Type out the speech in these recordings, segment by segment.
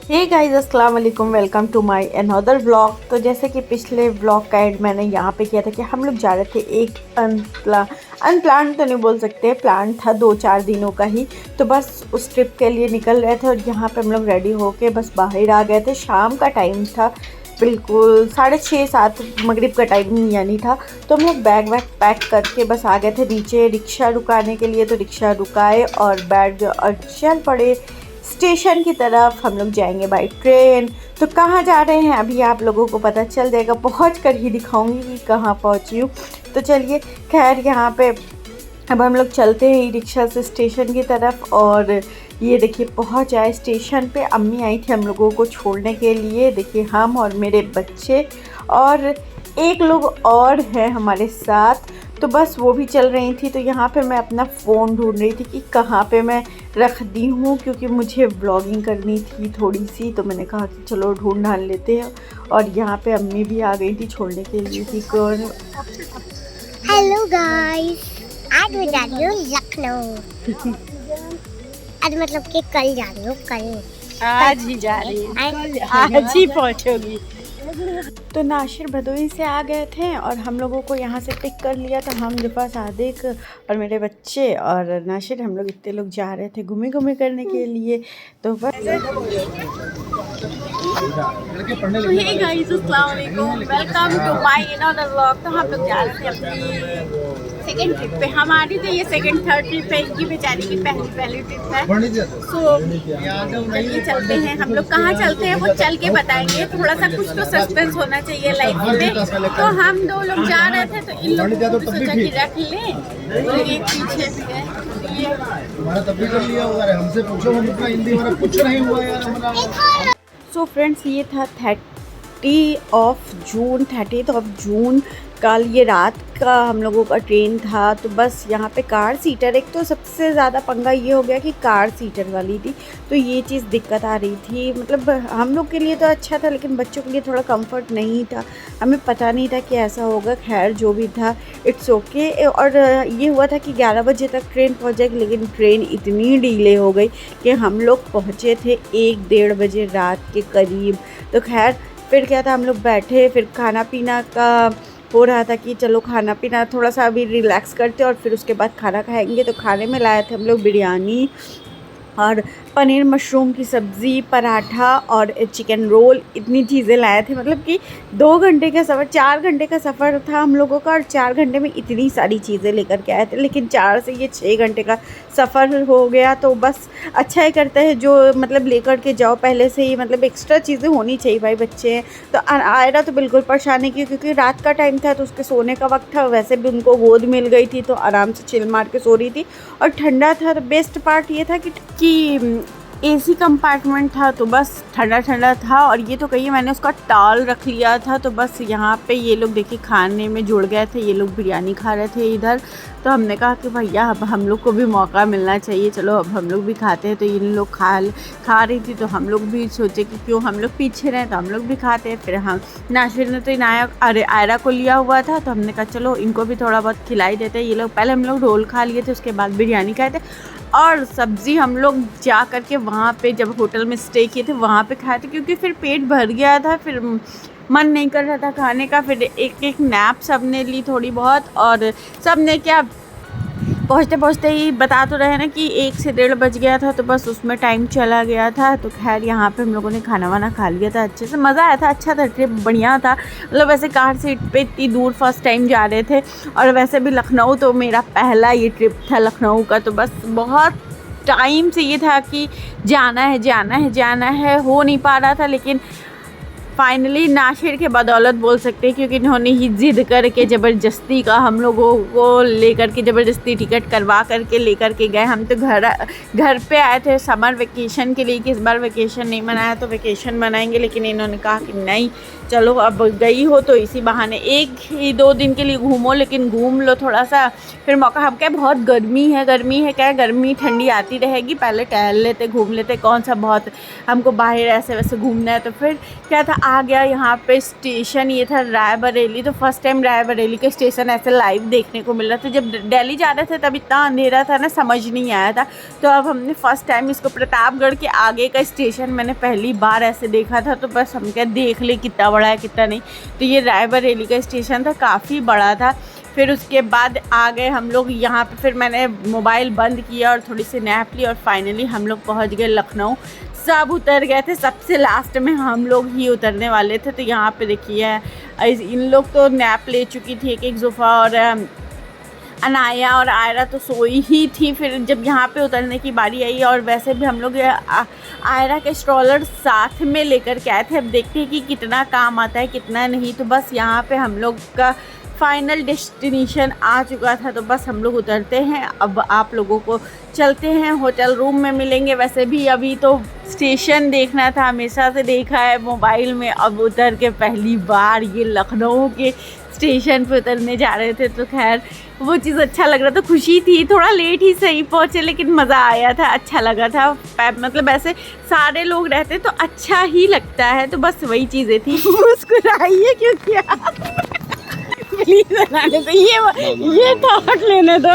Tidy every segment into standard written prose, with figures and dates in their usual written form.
हे guys, अस्सलाम वालेकुम। Welcome to my another vlog. तो जैसे कि पिछले व्लॉग का एड मैंने यहाँ पे किया था कि हम लोग जा रहे थे एक अनप्लान तो नहीं बोल सकते, प्लान था 2-4 दिनों का ही। तो बस उस ट्रिप के लिए निकल रहे थे और यहाँ पे हम लोग रेडी होके बस बाहर आ गए थे। शाम का टाइम था, बिल्कुल 6:30-7 मगरिब का टाइम यानी था। तो हम लोग बैग वैग पैक करके बस आ गए थे नीचे रिक्शा रुकाने के लिए। तो रिक्शा रुकाए और बैठ गए और चल पड़े स्टेशन की तरफ। हम लोग जाएंगे बाय ट्रेन। तो कहाँ जा रहे हैं अभी आप लोगों को पता चल जाएगा, पहुँच कर ही दिखाऊंगी कि कहाँ पहुँची हूँ। तो चलिए, खैर यहाँ पे अब हम लोग चलते हैं रिक्शा से स्टेशन की तरफ। और ये देखिए पहुँच आए स्टेशन पे। अम्मी आई थी हम लोगों को छोड़ने के लिए। देखिए हम और मेरे बच्चे और एक लोग और हैं हमारे साथ। तो बस वो भी चल रही थी। तो यहाँ पे मैं अपना फ़ोन ढूंढ रही थी कि कहाँ पे मैं रख दी हूँ, क्योंकि मुझे व्लॉगिंग करनी थी थोड़ी सी। तो मैंने कहा कि चलो ढूंढ ढाल लेते हैं। और यहाँ पे अम्मी भी आ गई थी छोड़ने के लिए कि कौन। हेलो गाइस, आज मैं जा रही हूँ लखनऊ। आज मतलब कि कल जा रही हूँ, कल आज ही जा रही है, आज ही पहुँचोगी। तो नाशिर भदोही से आ गए थे और हम लोगों को यहाँ से पिक कर लिया था। हम रिफा, सादिक और मेरे बच्चे और नाशिर, हम लोग इतने लोग जा रहे थे घूमे घूमे करने के लिए। तो बस हे गाइस, अस्सलाम वालेकुम, welcome to my another vlog. तो हम लोग जा रहे थे अपनी सेकंड ट्रिप पे। हमारी तो ये सेकंड थर्ड ट्रिप है, इनकी बेचारी की पहली ट्रिप है। सो चलिए चलते हैं। हम लोग कहाँ चलते हैं वो चल के बताएंगे। थोड़ा सा कुछ तो सस्पेंस होना चाहिए लाइफ में। तो हम 2 लोग जा रहे थे तो इन लोगों को भी सोचा कि रख लें। और ये पीछे भी है, हमारा तब भी कर लिया होगा। हमसे पूछो, हम इतना हिंदी हमारा कुछ नहीं हुआ यार हमारा। सो फ्रेंड्स, ये था 30th ऑफ जून कल। ये रात का हम लोगों का ट्रेन था। तो बस यहाँ पे कार सीटर, एक तो सबसे ज़्यादा पंगा ये हो गया कि कार सीटर वाली थी। तो ये चीज़ दिक्कत आ रही थी। मतलब हम लोग के लिए तो अच्छा था, लेकिन बच्चों के लिए थोड़ा कंफर्ट नहीं था। हमें पता नहीं था कि ऐसा होगा। खैर जो भी था, इट्स ओके। और ये हुआ था कि 11 बजे तक ट्रेन पहुँच जाएगी, लेकिन ट्रेन इतनी डिले हो गई कि हम लोग पहुँचे थे 1-1:30 बजे रात के करीब। तो खैर फिर क्या था, हम लोग बैठे, फिर खाना पीना का हो रहा था कि चलो खाना पीना थोड़ा सा अभी रिलैक्स करते और फिर उसके बाद खाना खाएंगे। तो खाने में लाए थे हम लोग बिरयानी और पनीर मशरूम की सब्ज़ी, पराठा और चिकन रोल। इतनी चीज़ें लाए थे। मतलब कि 2 घंटे का सफ़र, 4 घंटे का सफ़र था हम लोगों का। और 4 घंटे में इतनी सारी चीज़ें लेकर के आए थे, लेकिन 4 से ये 6 घंटे का सफ़र हो गया। तो बस अच्छा ही करता है जो मतलब लेकर के जाओ पहले से ही। मतलब एक्स्ट्रा चीज़ें होनी चाहिए, भाई बच्चे हैं। तो आयरा तो बिल्कुल परेशान नहीं की, क्योंकि रात का टाइम था तो उसके सोने का वक्त था। वैसे भी उनको गोद मिल गई थी तो आराम से चिल मार के सो रही थी। और ठंडा था। तो बेस्ट पार्ट ये था कि एसी कंपार्टमेंट था, तो बस ठंडा ठंडा था। और ये तो कहिए मैंने उसका टाल रख लिया था। तो बस यहाँ पे ये लोग देखिए खाने में जुड़ गए थे। ये लोग बिरयानी खा रहे थे इधर। तो हमने कहा कि भैया अब हम लोग को भी मौका मिलना चाहिए, चलो अब हम लोग भी खाते हैं। तो इन लोग खा रही थी, तो हम लोग भी सोचे कि क्यों हम लोग पीछे रहें, तो हम लोग भी खाते हैं। फिर हम नाशिर ने तो आयरा को लिया हुआ था, तो हमने कहा चलो इनको भी थोड़ा बहुत खिलाई देते हैं। ये लोग पहले हम लोग रोल खा लिए थे, उसके बाद बिरयानी खाए थे। और सब्ज़ी हम लोग जा कर के वहाँ पे जब होटल में स्टे किए थे वहाँ पे खाए थे, क्योंकि फिर पेट भर गया था, फिर मन नहीं कर रहा था खाने का। फिर एक नैप सब ने ली थोड़ी बहुत। और सब ने क्या, पहुँचते पहुँचते ही बता तो रहे ना कि 1 से 1:30 बज गया था। तो बस उसमें टाइम चला गया था। तो खैर यहाँ पे हम लोगों ने खाना वाना खा लिया था, अच्छे से मज़ा आया था, अच्छा था, ट्रिप बढ़िया था। मतलब वैसे कार सीट पे इतनी दूर फर्स्ट टाइम जा रहे थे। और वैसे भी लखनऊ तो मेरा पहला ये ट्रिप था लखनऊ का। तो बस बहुत टाइम से ये था कि जाना है जाना है जाना है, हो नहीं पा रहा था। लेकिन फाइनली नाशिर के बदौलत बोल सकते हैं, क्योंकि इन्होंने ही ज़िद करके ज़बरदस्ती का हम लोगों को लेकर के ज़बरदस्ती टिकट करवा करके लेकर के गए। हम तो घर पे आए थे समर वेकेशन के लिए कि इस बार वेकेशन नहीं मनाया तो वेकेशन मनाएंगे, लेकिन इन्होंने कहा कि नहीं चलो अब गई हो तो इसी बहाने 1-2 दिन के लिए घूमो, लेकिन घूम लो थोड़ा सा, फिर मौका। हम क्या बहुत गर्मी है क्या, गर्मी ठंडी आती रहेगी, पहले टहल लेते घूम लेते, कौन सा बहुत हमको बाहर ऐसे वैसे घूमना है। तो फिर क्या था, आ गया यहाँ पे स्टेशन, ये था रायबरेली। तो फर्स्ट टाइम रायबरेली का स्टेशन ऐसे लाइव देखने को मिल रहा था। जब दिल्ली जा रहे थे तब इतना अंधेरा था ना, समझ नहीं आया था। तो अब हमने फर्स्ट टाइम इसको प्रतापगढ़ के आगे का स्टेशन मैंने पहली बार ऐसे देखा था। तो बस हम क्या देख ले कितना बड़ा है कितना नहीं। तो ये रायबरेली का स्टेशन था, काफ़ी बड़ा था। फिर उसके बाद आ गए हम लोग यहाँ पे, फिर मैंने मोबाइल बंद किया और थोड़ी सी नैप ली और फाइनली हम लोग पहुँच गए लखनऊ। सब उतर गए थे, सबसे लास्ट में हम लोग ही उतरने वाले थे। तो यहाँ पे देखिए इन लोग तो नैप ले चुकी थी, एक ज़ुफ़ा और अनाया और आयरा तो सोई ही थी। फिर जब यहाँ पे उतरने की बारी आई, और वैसे भी हम लोग आयरा के स्ट्रॉलर साथ में लेकर के आए थे। अब देखते हैं कि कितना काम आता है कितना नहीं। तो बस यहाँ पे हम लोग का फाइनल डेस्टिनेशन आ चुका था। तो बस हम लोग उतरते हैं। अब आप लोगों को चलते हैं, होटल रूम में मिलेंगे। वैसे भी अभी तो स्टेशन देखना था, हमेशा से देखा है मोबाइल में, अब उतर के पहली बार ये लखनऊ के स्टेशन पे उतरने जा रहे थे। तो खैर वो चीज़ अच्छा लग रहा था, खुशी थी। थोड़ा लेट ही सही पहुँचे, लेकिन मज़ा आया था, अच्छा लगा था। मतलब ऐसे सारे लोग रहते तो अच्छा ही लगता है। तो बस वही चीज़ें थी। मुस्कुराइए क्यों किया प्लीज बनाने दो, ये थॉट लेने दो,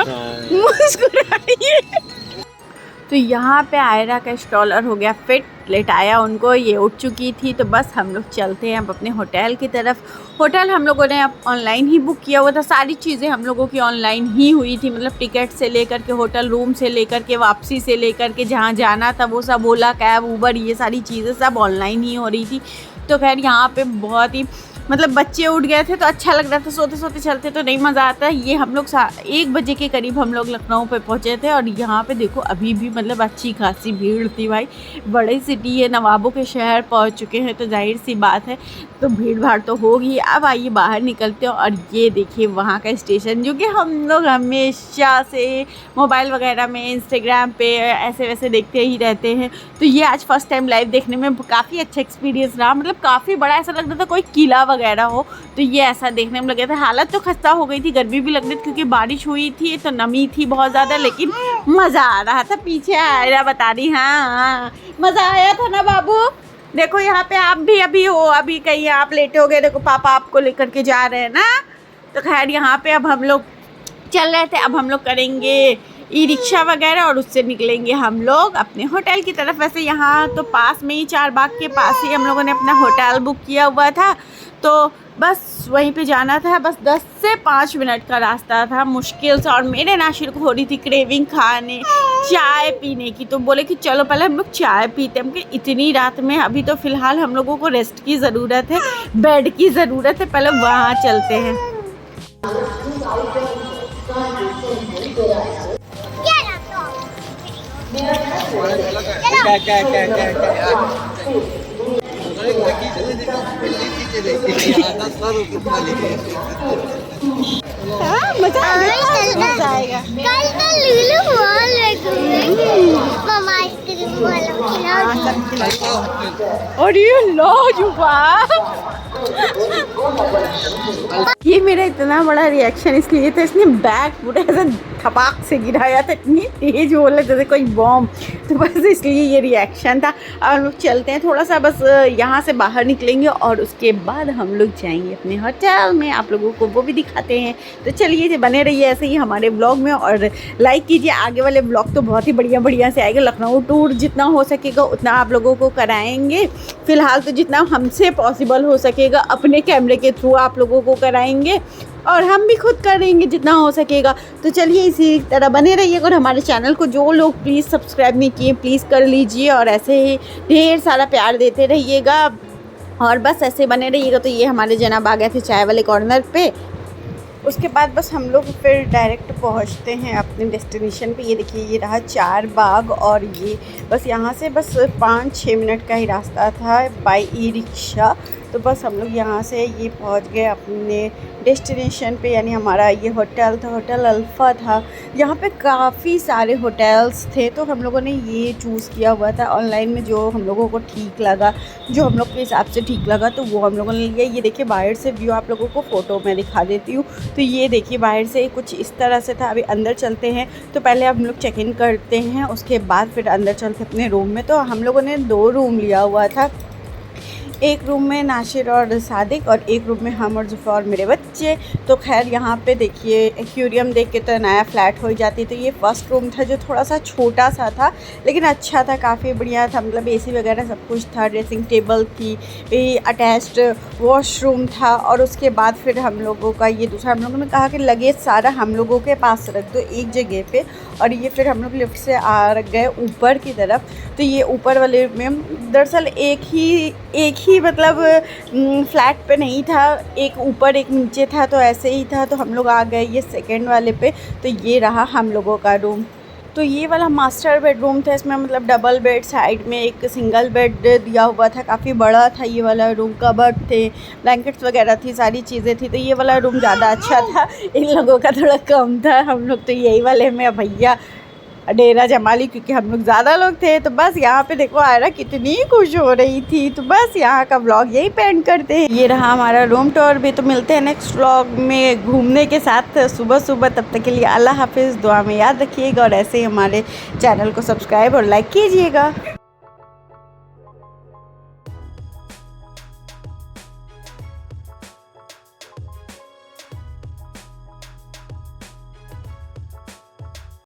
मुस्कुराइए। तो यहाँ पे आयरा का स्ट्रॉलर हो गया फिट, लेटाया उनको, ये उठ चुकी थी। तो बस हम लोग चलते हैं अब अपने होटल की तरफ। होटल हम लोगों ने अब ऑनलाइन ही बुक किया हुआ था, सारी चीज़ें हम लोगों की ऑनलाइन ही हुई थी। मतलब टिकट से लेकर के, होटल रूम से लेकर के, वापसी से लेकर के, जहाँ जाना था वो सब, ओला कैब उबर, ये सारी चीज़ें सब ऑनलाइन ही हो रही थी। तो खैर यहाँ पे बहुत ही मतलब बच्चे उठ गए थे तो अच्छा लग रहा था, सोते सोते चलते तो नहीं मज़ा आता। ये हम लोग 1 बजे के करीब हम लोग लखनऊ पे पहुँचे थे। और यहाँ पे देखो अभी भी मतलब अच्छी खासी भीड़ थी भाई, बड़ी सिटी है, नवाबों के शहर पहुँच चुके हैं तो जाहिर सी बात है तो भीड़ भाड़ तो होगी। अब आइए बाहर निकलते हैं और ये देखिए वहाँ का स्टेशन, जो कि हम लोग हमेशा से मोबाइल वगैरह में, इंस्टाग्राम पे ऐसे वैसे देखते ही रहते हैं। तो ये आज फर्स्ट टाइम लाइव देखने में काफ़ी अच्छा एक्सपीरियंस रहा। मतलब काफ़ी बड़ा, ऐसा लग रहा था कोई किला वगैरह हो। तो ये ऐसा देखने में लगे था। हालत तो खस्ता हो गई थी, गर्मी भी लग रही थी क्योंकि बारिश हुई थी तो नमी थी बहुत ज़्यादा, लेकिन मज़ा आ रहा था। पीछे आयरा बता रही, हाँ मज़ा आया था ना बाबू। देखो यहाँ पे आप भी अभी हो, अभी कहीं आप लेटे हो गए, देखो पापा आपको लेकर के जा रहे हैं ना। तो खैर यहाँ पे अब हम लोग चल रहे थे, अब हम लोग करेंगे ई रिक्शा वगैरह और उससे निकलेंगे हम लोग अपने होटल की तरफ। वैसे यहाँ तो पास में ही, चारबाग के पास ही हम लोगों ने अपना होटल बुक किया हुआ था। तो बस वहीं पे जाना था, बस 10 से 5 मिनट का रास्ता था मुश्किल से। और मेरे नाशिर को हो रही थी क्रेविंग खाने, चाय पीने की। तो बोले कि चलो पहले हम लोग चाय पीते हैं। इतनी रात में अभी तो फ़िलहाल हम लोगों को रेस्ट की ज़रूरत है, बेड की ज़रूरत है, पहले वहाँ चलते हैं। हाँ, मजा आएगा। कल तो लुलु मॉल में घूमेंगे, मम्मा आइसक्रीम वाला खिलाओ। और ये लो जुबा, ये मेरा इतना बड़ा रिएक्शन इसलिए था, इसने बैग पूरे ऐसे थपाक से गिराया था, इतनी तेज बोले जैसे कोई बॉम्ब। तो बस इसलिए ये रिएक्शन था। अब हम लोग चलते हैं, थोड़ा सा बस यहाँ से बाहर निकलेंगे और उसके बाद हम लोग जाएंगे अपने होटल में, आप लोगों को वो भी दिखाते हैं। तो चलिए बने रहिए ऐसे ही हमारे ब्लॉग में और लाइक कीजिए। आगे वाले ब्लॉग तो बहुत ही बढ़िया बढ़िया से आएगा। लखनऊ टूर जितना हो सकेगा उतना आप लोगों को कराएंगे। फ़िलहाल तो जितना हमसे पॉसिबल हो सकेगा अपने कैमरे के थ्रू आप लोगों को कराएंगे और हम भी खुद करेंगे जितना हो सकेगा। तो चलिए इसी तरह बने रहिए। और हमारे चैनल को जो लोग प्लीज़ सब्सक्राइब नहीं किए प्लीज़ कर लीजिए और ऐसे ही ढेर सारा प्यार देते रहिएगा और बस ऐसे बने रहिएगा। तो ये हमारे जनाब आ गए थे चाय वाले कॉर्नर पे। उसके बाद बस हम लोग फिर डायरेक्ट पहुंचते हैं अपने डेस्टिनेशन पे। ये देखिए ये रहा चारबाग और ये बस यहाँ से बस 5-6 मिनट का ही रास्ता था बाय ई रिक्शा। तो बस हम लोग यहाँ से ये पहुँच गए अपने डेस्टिनेशन पे, यानी हमारा ये होटल था, होटल अल्फ़ा था। यहाँ पे काफ़ी सारे होटल्स थे, तो हम लोगों ने ये चूज़ किया हुआ था ऑनलाइन में, जो हम लोगों को ठीक लगा, जो हम लोग के हिसाब से ठीक लगा, तो वो हम लोगों ने लिया। ये देखिए बाहर से व्यू आप लोगों को फ़ोटो में दिखा देती हूँ। तो ये देखिए बाहर से कुछ इस तरह से था। अभी अंदर चलते हैं, तो पहले हम लोग चेक इन करते हैं, उसके बाद फिर अंदर चलते अपने रूम में। तो हम लोगों ने 2 रूम लिया हुआ था, एक रूम में नाशिर और सादिक, और एक रूम में हम और जुफ़ा और मेरे बच्चे। तो खैर यहाँ पे देखिए एक्वेरियम देख के तो नया फ्लैट हो ही जाती। तो ये फर्स्ट रूम था, जो थोड़ा सा छोटा सा था लेकिन अच्छा था, काफ़ी बढ़िया था, मतलब एसी वगैरह सब कुछ था, ड्रेसिंग टेबल थी, अटैच्ड वॉशरूम था। और उसके बाद फिर हम लोगों का ये दूसरा, हम लोगों ने कहा कि लगेज सारा हम लोगों के पास रख दो एक जगह पे, और ये फिर हम लोग लिफ्ट से आ गए ऊपर की तरफ। तो ये ऊपर वाले में दरअसल एक ही मतलब फ्लैट पे नहीं था, एक ऊपर एक नीचे था, तो ऐसे ही था। तो हम लोग आ गए ये सेकंड वाले पे। तो ये रहा हम लोगों का रूम। तो ये वाला मास्टर बेडरूम था, इसमें मतलब डबल बेड, साइड में एक सिंगल बेड दिया हुआ था, काफ़ी बड़ा था ये वाला रूम, कबर्ड थे, ब्लैंकेट्स वगैरह थी, सारी चीज़ें थी। तो ये वाला रूम ज़्यादा अच्छा था, इन लोगों का थोड़ा कम था। हम लोग तो यही वाले में भैया डेरा जमा ली, क्योंकि हम लोग ज़्यादा लोग थे। तो बस यहाँ पे देखो आयरा कितनी खुश हो रही थी। तो बस यहाँ का व्लॉग यही पेंड करते हैं। ये रहा हमारा रूम टूर भी। तो मिलते हैं नेक्स्ट व्लॉग में घूमने के साथ सुबह सुबह। तब तक के लिए अल्लाह हाफिज़, दुआ में याद रखिएगा, और ऐसे ही हमारे चैनल को सब्सक्राइब और लाइक कीजिएगा।